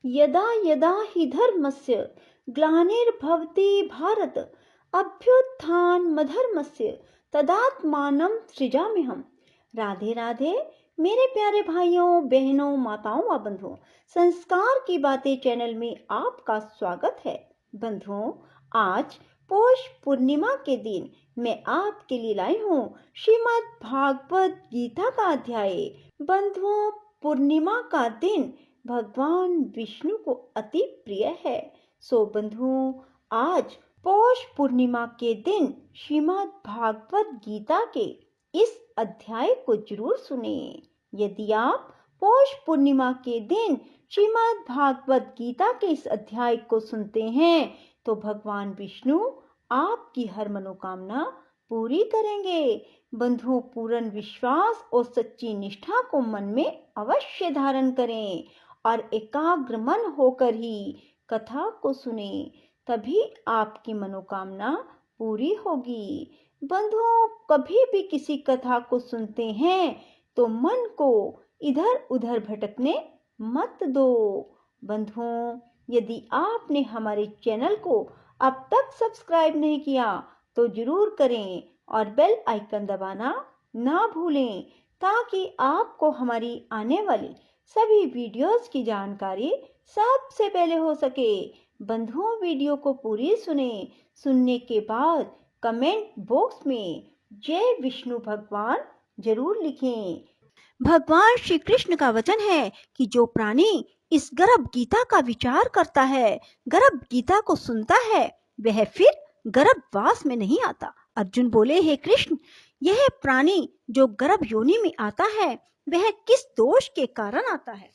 यदा यदा हि धर्मस्य ग्लानिर्भवति भारत अभ्युत्थानमधर्मस्य तदात्मानं सृजाम्यहम्। राधे राधे मेरे प्यारे भाइयों बहनों माताओं व बंधुओं, संस्कार की बातें चैनल में आपका स्वागत है। बंधुओं, आज पौष पूर्णिमा के दिन मैं आपके लिए लाई हूँ श्रीमद् भागवत गीता का अध्याय। बंधुओं, पूर्णिमा का दिन भगवान विष्णु को अति प्रिय है। सो बंधुओं, आज पौष पूर्णिमा के दिन श्रीमद् भागवत गीता के इस अध्याय को जरूर सुने। यदि आप पौष पूर्णिमा के दिन श्रीमद् भागवत गीता के इस अध्याय को सुनते हैं तो भगवान विष्णु आपकी हर मनोकामना पूरी करेंगे। बंधुओं, पूर्ण विश्वास और सच्ची निष्ठा को मन में अवश्य धारण करें और एकाग्र मन होकर ही कथा को सुने, तभी आपकी मनोकामना पूरी होगी। बंधुओं, कभी भी किसी कथा को सुनते हैं तो मन को इधर उधर भटकने मत दो। बंधुओं, यदि आपने हमारे चैनल को अब तक सब्सक्राइब नहीं किया तो जरूर करें और बेल आइकन दबाना ना भूलें, ताकि आपको हमारी आने वाली सभी वीडियोस की जानकारी सबसे पहले हो सके। बंधुओं, वीडियो को पूरी सुने। सुनने के बाद कमेंट बॉक्स में जय विष्णु भगवान जरूर लिखें। भगवान श्री कृष्ण का वचन है कि जो प्राणी इस गर्भ गीता का विचार करता है, गर्भ गीता को सुनता है, वह फिर गर्भवास में नहीं आता। अर्जुन बोले, हे कृष्ण, यह प्राणी जो गर्भ योनि में आता है वह किस दोष के कारण आता है?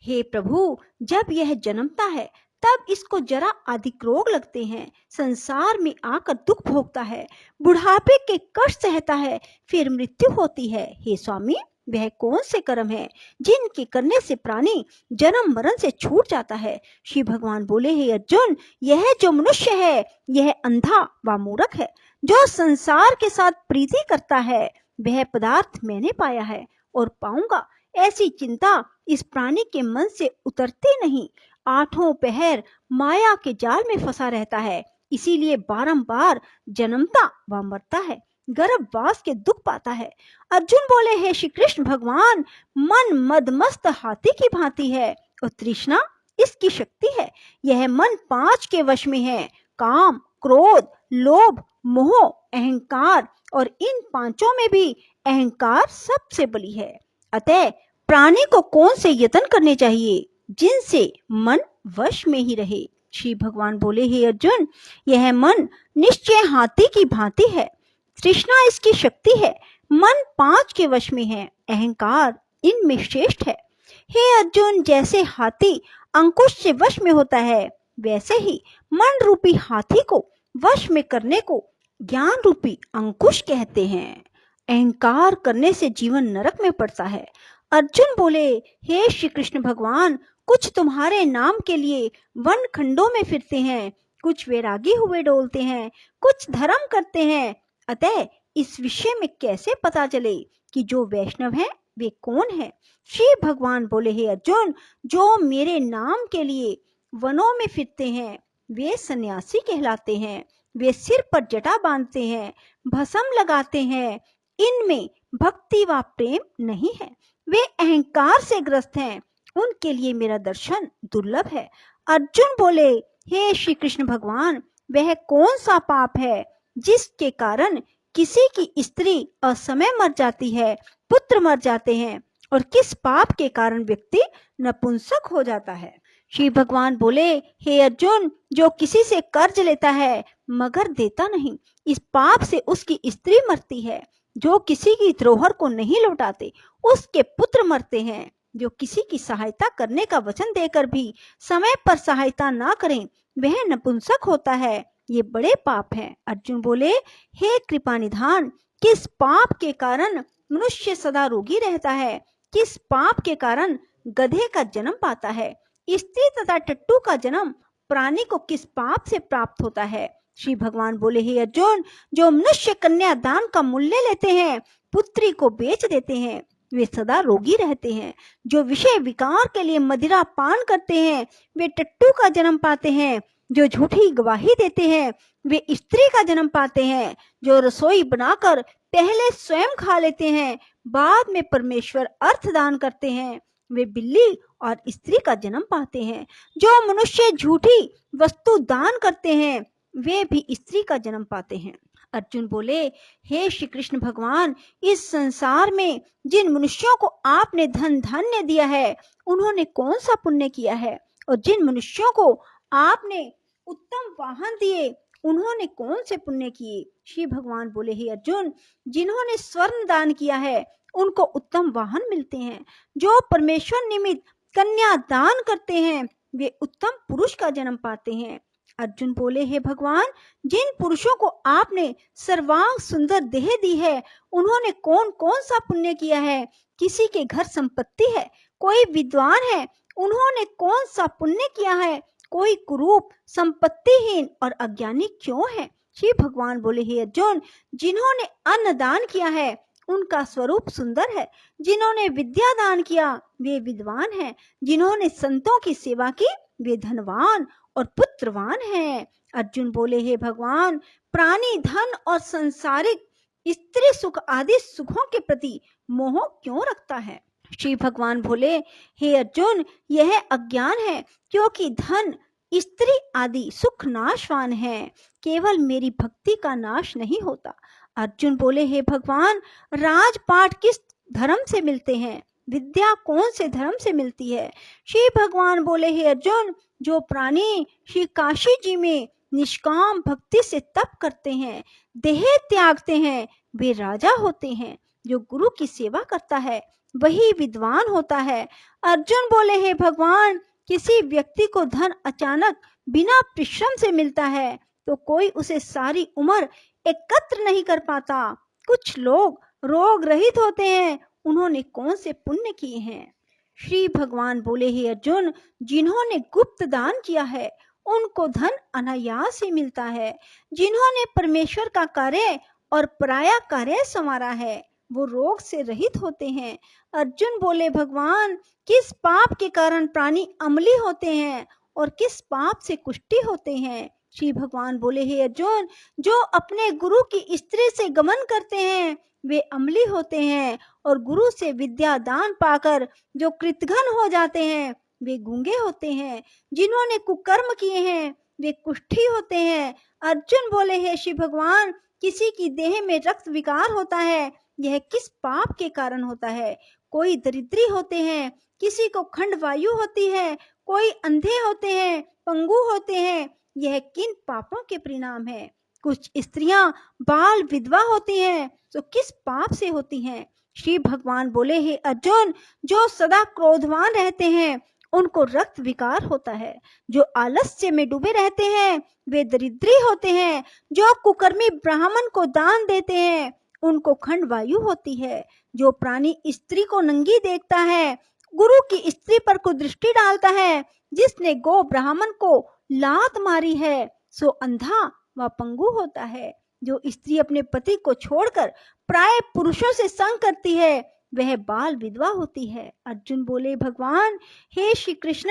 हे प्रभु, जब यह जन्मता है तब इसको जरा अधिक रोग लगते हैं, संसार में आकर दुख भोगता है, बुढ़ापे के कष्ट सहता है, फिर मृत्यु होती है। हे स्वामी, वह कौन से कर्म है जिनके करने से प्राणी जन्म मरण से छूट जाता है? श्री भगवान बोले, हे अर्जुन, यह जो मनुष्य है यह अंधा व मूर्ख है। जो संसार के साथ प्रीति करता है वह पदार्थ मैंने पाया है और पाऊंगा, ऐसी चिंता इस प्राणी के मन से उतरती नहीं। आठों पहर माया के जाल में फंसा रहता है, इसीलिए बारंबार जन्मता व मरता है, गर्भवास के दुख पाता है। अर्जुन बोले, हे श्री कृष्ण भगवान, मन मदमस्त हाथी की भांति है और तृष्णा इसकी शक्ति है। यह मन 5 के वश में है, काम, क्रोध, लोभ, मोह, अहंकार, और इन 5 में भी अहंकार सबसे बली है। अतः प्राणी को कौन से यत्न करने चाहिए जिनसे मन वश में ही रहे? श्री भगवान बोले, हे अर्जुन, यह मन निश्चय हाथी की भांति है, तृष्णा इसकी शक्ति है, मन 5 के वश में है, अहंकार इनमें श्रेष्ठ है। हे अर्जुन, जैसे हाथी अंकुश से वश में होता है वैसे ही मन रूपी हाथी को वश में करने को ज्ञान रूपी अंकुश कहते हैं। अहंकार करने से जीवन नरक में पड़ता है। अर्जुन बोले, हे श्री कृष्ण भगवान, कुछ तुम्हारे नाम के लिए वन खंडों में फिरते हैं, कुछ वैरागी हुए डोलते हैं, कुछ धर्म करते हैं। अतः इस विषय में कैसे पता चले कि जो वैष्णव है वे कौन है? श्री भगवान बोले, हे अर्जुन, जो मेरे नाम के लिए वनों में फिरते हैं वे सन्यासी कहलाते हैं। वे सिर पर जटा बांधते हैं, भस्म लगाते हैं, इनमें भक्ति व प्रेम नहीं है, वे अहंकार से ग्रस्त हैं, उनके लिए मेरा दर्शन दुर्लभ है। अर्जुन बोले, हे श्री कृष्ण भगवान, वह कौन सा पाप है जिसके कारण किसी की स्त्री असमय मर जाती है, पुत्र मर जाते हैं, और किस पाप के कारण व्यक्ति नपुंसक हो जाता है? श्री भगवान बोले, हे अर्जुन, जो किसी से कर्ज लेता है मगर देता नहीं, इस पाप से उसकी स्त्री मरती है। जो किसी की धरोहर को नहीं लौटाते उसके पुत्र मरते हैं। जो किसी की सहायता करने का वचन देकर भी समय पर सहायता ना करें वह नपुंसक होता है। ये बड़े पाप हैं। अर्जुन बोले, हे कृपा निधान, किस पाप के कारण मनुष्य सदा रोगी रहता है? किस पाप के कारण गधे का जन्म पाता है? स्त्री तथा टट्टू का जन्म प्राणी को किस पाप से प्राप्त होता है? श्री भगवान बोले, हे अर्जुन, जो मनुष्य कन्या दान का मूल्य लेते हैं, पुत्री को बेच देते हैं, वे सदा रोगी रहते हैं। जो विषय विकार के लिए मदिरा पान करते हैं वे टट्टू का जन्म पाते हैं। जो झूठी गवाही देते हैं वे स्त्री का जन्म पाते हैं। जो रसोई बनाकर पहले स्वयं खा लेते हैं, बाद में परमेश्वर अर्थदान करते हैं, वे बिल्ली और स्त्री का जन्म पाते हैं। जो मनुष्य झूठी वस्तु दान करते हैं वे भी स्त्री का जन्म पाते हैं। अर्जुन बोले, हे श्री कृष्ण भगवान, इस संसार में जिन मनुष्यों को आपने धन धान्य दिया है उन्होंने कौन सा पुण्य किया है, और जिन मनुष्यों को आपने उत्तम वाहन दिए उन्होंने कौन से पुण्य किए। श्री भगवान बोले, हे अर्जुन, जिन्होंने स्वर्ण दान किया है उनको उत्तम वाहन मिलते हैं। जो परमेश्वर निमित्त कन्या दान करते हैं वे उत्तम पुरुष का जन्म पाते हैं। अर्जुन बोले, हे भगवान, जिन पुरुषों को आपने सर्वांग सुंदर देह दी है उन्होंने कौन कौन सा पुण्य किया है। किसी के घर संपत्ति है, कोई विद्वान है, उन्होंने कौन सा पुण्य किया है। कोई कुरूप, संपत्तिहीन और अज्ञानी क्यों है। श्री भगवान बोले, हे अर्जुन, जिन्होंने अन्न दान किया है उनका स्वरूप सुंदर है। जिन्होंने विद्या दान किया वे विद्वान हैं। जिन्होंने संतों की सेवा की वे धनवान और पुत्रवान हैं। अर्जुन बोले, हे भगवान, प्राणी धन और सांसारिक स्त्री सुख आदि सुखों के प्रति मोह क्यों रखता है। श्री भगवान बोले, हे अर्जुन, यह अज्ञान है, क्योंकि धन, स्त्री आदि सुख नाशवान है, केवल मेरी भक्ति का नाश नहीं होता। अर्जुन बोले, हे भगवान, राजपाट किस धर्म से मिलते हैं, विद्या कौन से धर्म से मिलती है। श्री भगवान बोले, हे अर्जुन, जो प्राणी श्री काशी जी में निष्काम भक्ति से तप करते हैं, देह त्यागते हैं, वे राजा होते हैं। जो गुरु की सेवा करता है वही विद्वान होता है। अर्जुन बोले, हे भगवान, किसी व्यक्ति को धन अचानक बिना परिश्रम से मिलता है तो कोई उसे सारी उम्र एकत्र नहीं कर पाता। कुछ लोग रोग रहित होते हैं, उन्होंने कौन से पुण्य किए हैं। श्री भगवान बोले, हे अर्जुन, जिन्होंने गुप्त दान किया है उनको धन अनायास ही मिलता है। जिन्होंने परमेश्वर का कार्य और पराया कार्य संवारा है वो रोग से रहित होते हैं। अर्जुन बोले, भगवान, किस पाप के कारण प्राणी अम्ली होते हैं और किस पाप से कुष्ठी होते हैं। श्री भगवान बोले, हे अर्जुन, जो अपने गुरु की स्त्री से गमन करते हैं वे अम्ली होते हैं, और गुरु से विद्या दान पाकर जो कृतघ्न हो जाते हैं वे गूंगे होते हैं। जिन्होंने कुकर्म किए हैं वे कुष्ठी होते हैं। अर्जुन बोले, हे श्री भगवान, किसी की देह में रक्त विकार होता है, यह किस पाप के कारण होता है। कोई दरिद्री होते हैं, किसी को खंड वायु होती है, कोई अंधे होते हैं, पंगु होते हैं, यह किन पापों के परिणाम है। कुछ स्त्रियां बाल विधवा होती हैं तो किस पाप से होती हैं। श्री भगवान बोले, हे अर्जुन, जो सदा क्रोधवान रहते हैं उनको रक्त विकार होता है। जो आलस्य में डूबे रहते हैं वे दरिद्री होते हैं। जो कुकर्मी ब्राह्मण को दान देते हैं उनको खंड वायु होती है। जो प्राणी स्त्री को नंगी देखता है, गुरु की स्त्री पर कुदृष्टि डालता है, जिसने गो ब्राह्मण को लात मारी है सो अंधा व पंगु होता है। जो स्त्री अपने पति को छोड़कर प्राय पुरुषों से संग करती है वह बाल विधवा होती है। अर्जुन बोले, भगवान, हे श्री कृष्ण,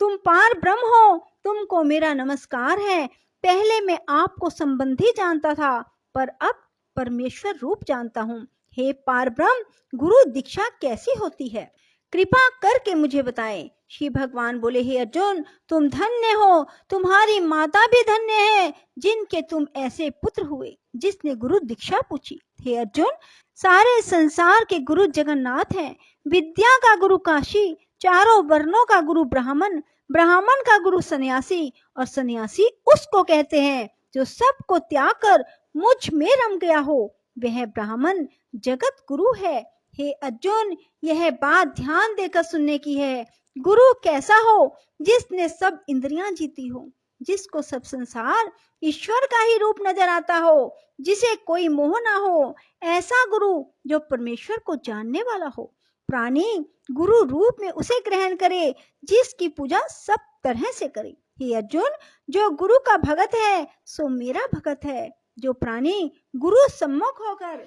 तुम पार ब्रह्म हो, तुमको मेरा नमस्कार है। पहले मैं आपको संबंधी जानता था पर अब परमेश्वर रूप जानता हूँ। हे पार ब्रह्म, गुरु दीक्षा कैसी होती है, कृपा करके मुझे बताएं। श्री भगवान बोले, हे अर्जुन, तुम धन्य हो, तुम्हारी माता भी धन्य है जिनके तुम ऐसे पुत्र हुए जिसने गुरु दीक्षा पूछी। हे अर्जुन, सारे संसार के गुरु जगन्नाथ हैं। विद्या का गुरु काशी, चारों वर्णों का गुरु ब्राह्मण, ब्राह्मण का गुरु सन्यासी, और सन्यासी उसको कहते हैं जो सबको त्याग कर मुझ में रम गया हो, वह ब्राह्मण जगत गुरु है। हे अर्जुन, यह बात ध्यान देकर सुनने की है। गुरु कैसा हो, जिसने सब इंद्रियां जीती हो, जिसको सब संसार ईश्वर का ही रूप नजर आता हो, जिसे कोई मोह ना हो। ऐसा गुरु जो परमेश्वर को जानने वाला हो। प्राणी गुरु रूप में उसे ग्रहण करे जिसकी पूजा सब तरह से करे। हे अर्जुन, जो गुरु का भगत है सो मेरा भगत है। जो प्राणी गुरु सम्मुख होकर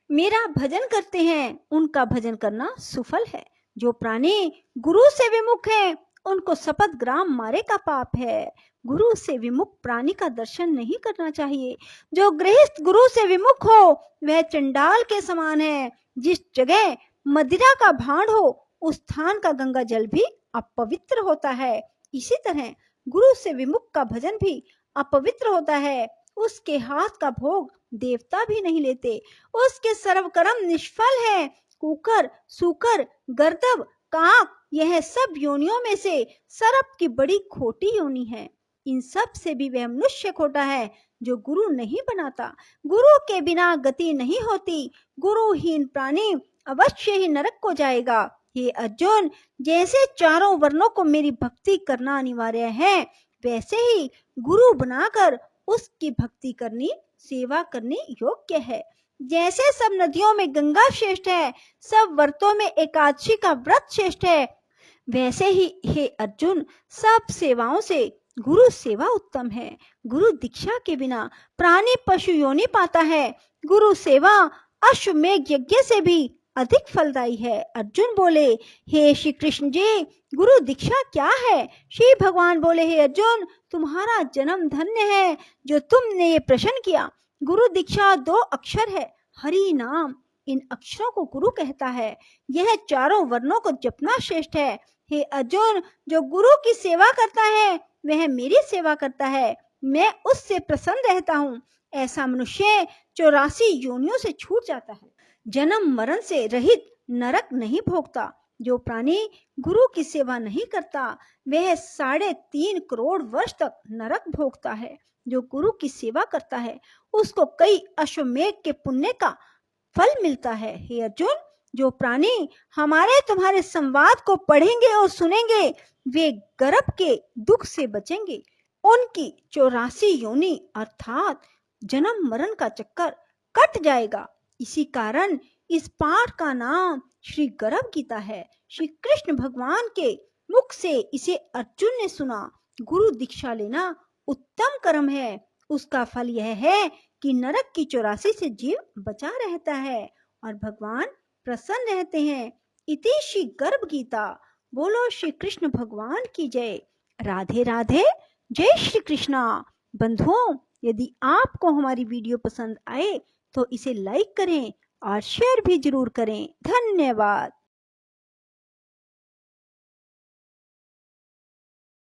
मेरा भजन करते हैं उनका भजन करना सुफल है। जो प्राणी गुरु से विमुख हैं उनको शपथ ग्राम मारे का पाप है। गुरु से विमुख प्राणी का दर्शन नहीं करना चाहिए। जो गृहस्थ गुरु से विमुख हो वह चंडाल के समान है। जिस जगह मदिरा का भांड हो उस स्थान का गंगा जल भी अपवित्र होता है। इसी तरह गुरु से विमुख का भजन भी अपवित्र होता है। उसके हाथ का भोग देवता भी नहीं लेते। उसके सर्व कर्म निष्फल है। कुकर, सूकर, गर्दभ, काक यह सब योनियों में से सर्प की बड़ी खोटी योनि है। इन सब से भी वह मनुष्य खोटा है जो गुरु नहीं बनाता। गुरु के बिना गति नहीं होती। गुरुहीन प्राणी अवश्य ही नरक को जाएगा। हे अर्जुन, जैसे चारों वर्णों को मेरी भक्ति करना अनिवार्य है वैसे ही गुरु बनाकर उसकी भक्ति करनी, सेवा करनी योग्य है। जैसे सब नदियों में गंगा श्रेष्ठ है, सब व्रतों में एकादशी का व्रत श्रेष्ठ है, वैसे ही हे अर्जुन सब सेवाओं से गुरु सेवा उत्तम है। गुरु दीक्षा के बिना प्राणी पशु योनि पाता है। गुरु सेवा अश्वमेध यज्ञ से भी अधिक फलदायी है। अर्जुन बोले, हे श्री कृष्ण जी, गुरु दीक्षा क्या है? श्री भगवान बोले, हे अर्जुन, तुम्हारा जन्म धन्य है जो तुमने ये प्रश्न किया। गुरु दीक्षा 2 अक्षर है, हरि नाम। इन अक्षरों को गुरु कहता है। यह चारों वर्णों को जपना श्रेष्ठ है। हे अर्जुन, जो गुरु की सेवा करता है वह मेरी सेवा करता है। मैं उससे प्रसन्न रहता हूँ। ऐसा मनुष्य 84 योनियों से छूट जाता है। जन्म मरण से रहित नरक नहीं भोगता। जो प्राणी गुरु की सेवा नहीं करता वह 3.5 करोड़ वर्ष तक नरक भोगता है। जो गुरु की सेवा करता है उसको कई अश्वमेध के पुण्य का फल मिलता है। हे अर्जुन, जो प्राणी हमारे तुम्हारे संवाद को पढ़ेंगे और सुनेंगे वे गर्भ के दुख से बचेंगे। उनकी 84 योनि अर्थात जन्म मरण का चक्कर कट जाएगा। इसी कारण इस पाठ का नाम श्री गर्भ गीता है। श्री कृष्ण भगवान के मुख से इसे अर्जुन ने सुना। गुरु दीक्षा लेना उत्तम कर्म है। उसका फल यह है कि नरक की 84 से जीव बचा रहता है और भगवान प्रसन्न रहते हैं। इति श्री गर्भ गीता। बोलो श्री कृष्ण भगवान की जय। राधे राधे। जय श्री कृष्णा। बंधुओं, यदि आपको हमारी वीडियो पसंद आए तो इसे लाइक करें और शेयर भी जरूर करें। धन्यवाद।